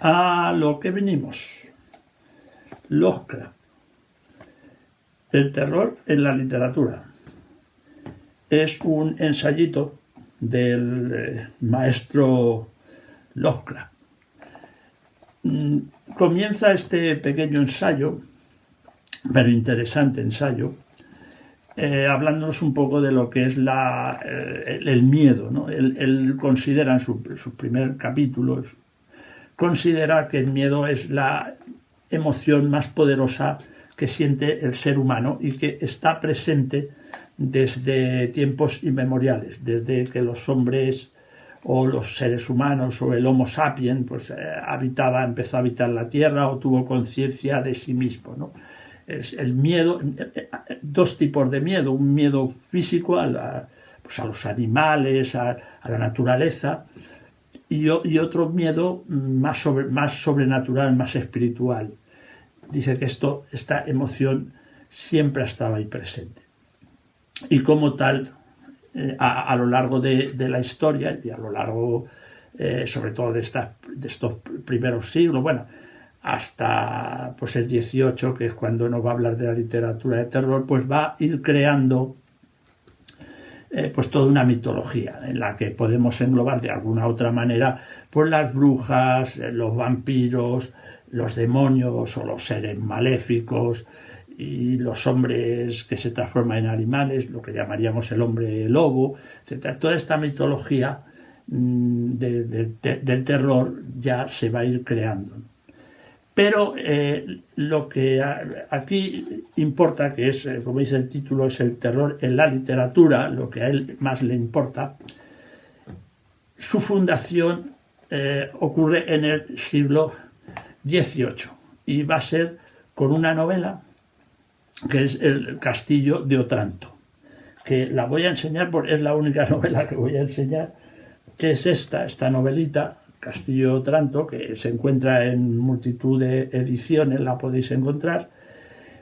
A lo que venimos. Lovecraft. El terror en la literatura. Es un ensayito del maestro Lovecraft. Comienza este pequeño ensayo, pero interesante ensayo, hablándonos un poco de lo que es el miedo, ¿no? Él considera en su primer capítulo, considera que el miedo es la emoción más poderosa que siente el ser humano y que está presente desde tiempos inmemoriales, desde que los hombres o los seres humanos o el Homo sapiens pues empezó a habitar la Tierra o tuvo conciencia de sí mismo, ¿no? Es el miedo, dos tipos de miedo: un miedo físico a los animales, a la naturaleza, y otro miedo más sobrenatural, más espiritual. Dice que esta emoción siempre ha estado ahí presente. Y como tal, a lo largo de la historia y a lo largo, sobre todo de estos primeros siglos, bueno, hasta pues el 18, que es cuando nos va a hablar de la literatura de terror, pues va a ir creando pues toda una mitología en la que podemos englobar de alguna u otra manera pues las brujas, los vampiros, los demonios o los seres maléficos, y los hombres que se transforman en animales, lo que llamaríamos el hombre lobo, etc. Toda esta mitología del terror ya se va a ir creando. Pero lo que aquí importa, que es, como dice el título, es el terror en la literatura, lo que a él más le importa. Su fundación ocurre en el siglo XVIII y va a ser con una novela que es El Castillo de Otranto, que la voy a enseñar porque es la única novela que voy a enseñar, que es esta novelita, Castillo de Otranto, que se encuentra en multitud de ediciones, la podéis encontrar.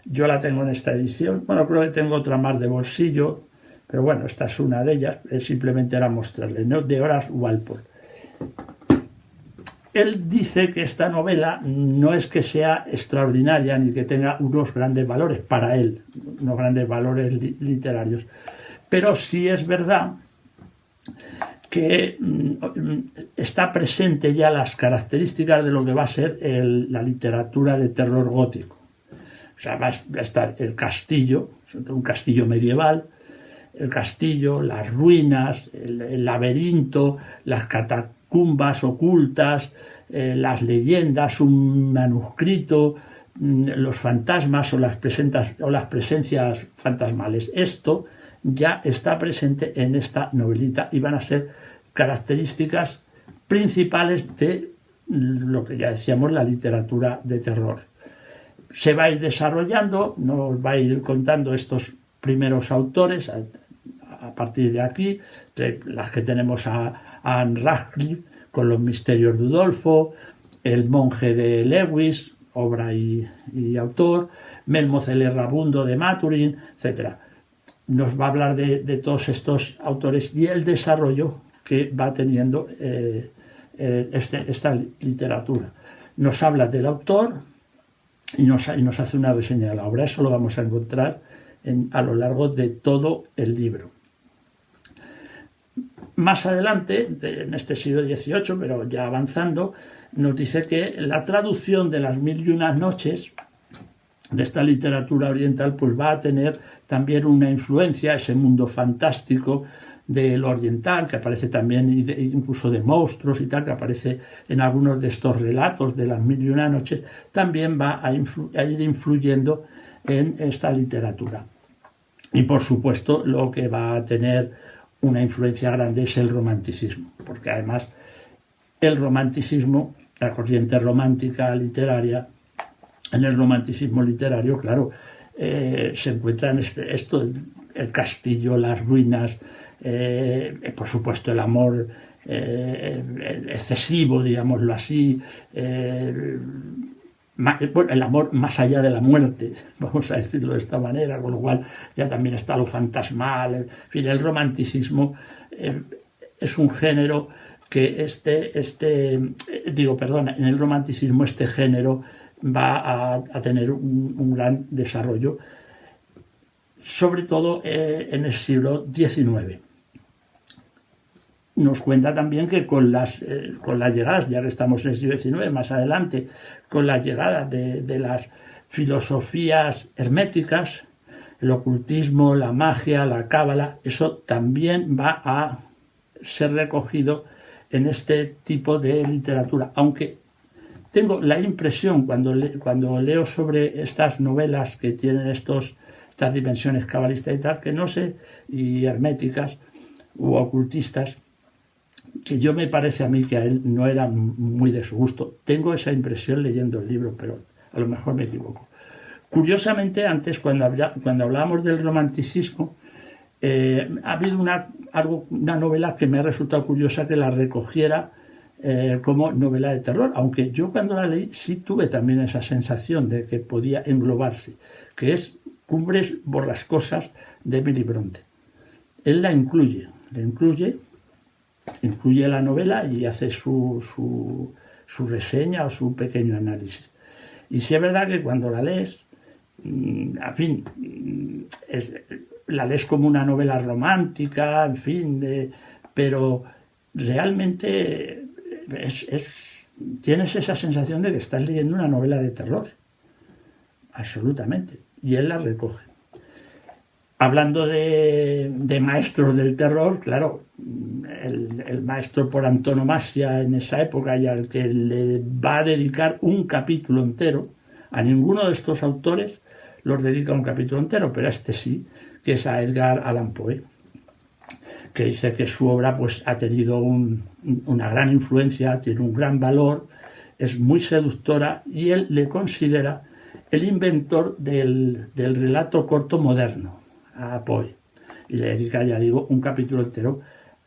Yo la tengo en esta edición, bueno, creo que tengo otra más de bolsillo, pero bueno, esta es una de ellas, simplemente era mostrarle, ¿no? De Horace Walpole. Él dice que esta novela no es que sea extraordinaria ni que tenga unos grandes valores para él, unos grandes valores literarios, pero sí es verdad que está presente ya las características de lo que va a ser la literatura de terror gótico. O sea, va a estar el castillo, un castillo medieval, el castillo, las ruinas, el laberinto, las catacumbas ocultas, las leyendas, un manuscrito, los fantasmas o las presencias fantasmales. Esto ya está presente en esta novelita y van a ser características principales de lo que ya decíamos, la literatura de terror. Se va a ir desarrollando, nos va a ir contando estos primeros autores a partir de aquí, de las que tenemos a Anne Radcliffe con Los misterios de Udolfo, El monje de Lewis, obra y autor, Melmoth el Errabundo de Maturin, etc. Nos va a hablar de todos estos autores y el desarrollo que va teniendo esta literatura. Nos habla del autor y nos hace una reseña de la obra. Eso lo vamos a encontrar a lo largo de todo el libro. Más adelante, en este siglo XVIII, pero ya avanzando, nos dice que la traducción de Las mil y unas noches, de esta literatura oriental, pues va a tener también una influencia, ese mundo fantástico del oriental, que aparece también incluso de monstruos y tal, que aparece en algunos de estos relatos de Las mil y una noches, también va a ir influyendo en esta literatura. Y por supuesto lo que va a tener una influencia grande es el romanticismo, porque además el romanticismo, la corriente romántica literaria, en el romanticismo literario, claro, se encuentra en el castillo, las ruinas, por supuesto el amor excesivo, digámoslo así, el amor más allá de la muerte, vamos a decirlo de esta manera, con lo cual ya también está lo fantasmal. En fin, el romanticismo es un género que en el romanticismo este género va a tener un gran desarrollo, sobre todo en el siglo XIX. Nos cuenta también que con las llegadas, ya que estamos en el siglo XIX, más adelante, con la llegada de las filosofías herméticas, el ocultismo, la magia, la cábala, eso también va a ser recogido en este tipo de literatura. Aunque tengo la impresión, cuando leo sobre estas novelas que tienen estas dimensiones cabalistas y tal, que no sé, y herméticas u ocultistas, que yo me parece a mí que a él no era muy de su gusto. Tengo esa impresión leyendo el libro, pero a lo mejor me equivoco. Curiosamente, antes, cuando hablábamos del romanticismo, ha habido una novela que me ha resultado curiosa que la recogiera como novela de terror, aunque yo cuando la leí sí tuve también esa sensación de que podía englobarse, que es Cumbres borrascosas de Emily Bronte. Él la incluye la novela y hace su reseña o su pequeño análisis. Y sí es verdad que cuando la lees, en fin, la lees como una novela romántica, en fin, pero realmente tienes esa sensación de que estás leyendo una novela de terror, absolutamente, y él la recoge. Hablando de maestros del terror, claro, el maestro por antonomasia en esa época y al que le va a dedicar un capítulo entero, a ninguno de estos autores los dedica un capítulo entero, pero a este sí, que es a Edgar Allan Poe, que dice que su obra pues, ha tenido una gran influencia, tiene un gran valor, es muy seductora y él le considera el inventor del relato corto moderno a Poe. Y le dedica, ya digo, un capítulo entero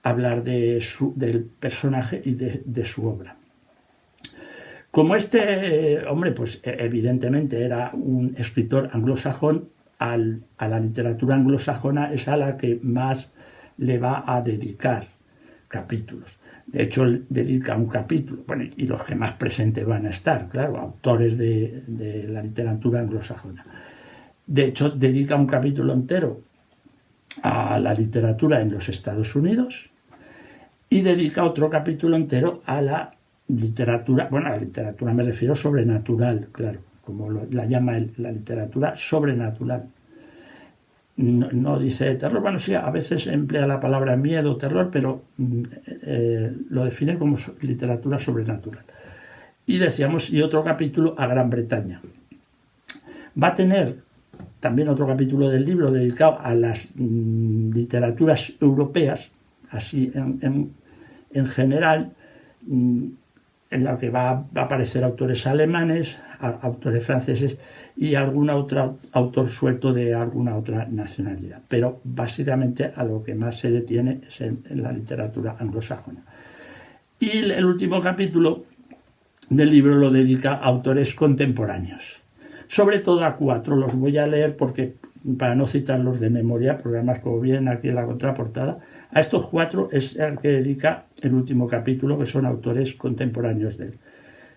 a hablar del personaje y de su obra. Como este hombre, pues evidentemente era un escritor anglosajón, a la literatura anglosajona es a la que más le va a dedicar capítulos. De hecho, dedica un capítulo, bueno, y los que más presentes van a estar, claro, autores de la literatura anglosajona. De hecho, dedica un capítulo entero a la literatura en los Estados Unidos y dedica otro capítulo entero a la literatura, bueno, a la literatura me refiero sobrenatural, claro, como la llama él, la literatura sobrenatural. No dice terror, bueno, sí, a veces emplea la palabra miedo, terror, pero lo define como literatura sobrenatural. Y decíamos, y otro capítulo a Gran Bretaña. Va a tener también otro capítulo del libro dedicado a las literaturas europeas, así en general, en la que va a aparecer autores alemanes, autores franceses y algún otro autor suelto de alguna otra nacionalidad. Pero básicamente a lo que más se detiene es en la literatura anglosajona. Y el último capítulo del libro lo dedica a autores contemporáneos. Sobre todo a 4, los voy a leer porque para no citarlos de memoria, porque además como vienen aquí en la contraportada, a estos 4 es el que dedica el último capítulo, que son autores contemporáneos de él,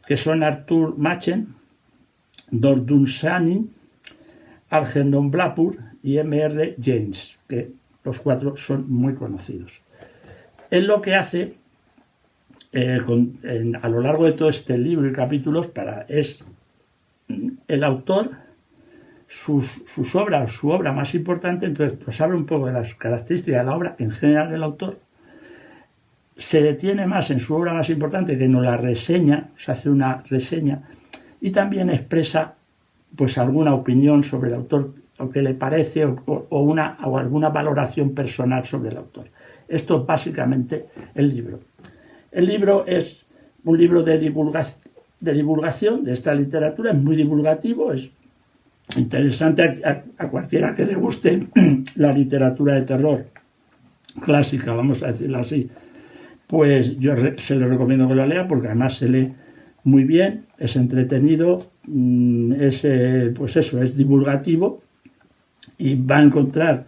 que son Arthur Machen, Dordogne Sanin, Algernon Blackwood y M.R. James, que los 4 son muy conocidos. Él lo que hace a lo largo de todo este libro y capítulos es el autor, su obra más importante, entonces nos habla un poco de las características de la obra en general del autor, se detiene más en su obra más importante que no la reseña, se hace una reseña y también expresa pues alguna opinión sobre el autor, o que le parece, o alguna valoración personal sobre el autor. Esto es básicamente el libro. El libro es un libro de divulgación de esta literatura, es muy divulgativo, es interesante a cualquiera que le guste la literatura de terror clásica, vamos a decirlo así, pues yo se lo recomiendo que lo lea porque además se lee muy bien, es entretenido, es divulgativo y va a encontrar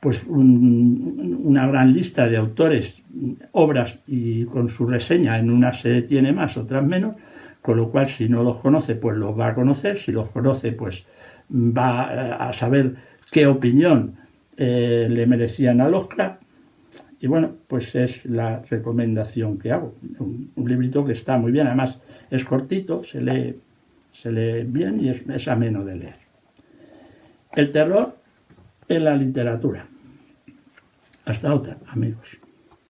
pues una gran lista de autores, obras, y con su reseña, en unas se tiene más, otras menos, con lo cual si no los conoce, pues los va a conocer, si los conoce, pues va a saber qué opinión le merecían al Oscar. Y bueno, pues es la recomendación que hago. Un librito que está muy bien, además es cortito, se lee bien y es ameno de leer. El terror en la literatura. Hasta otra, amigos.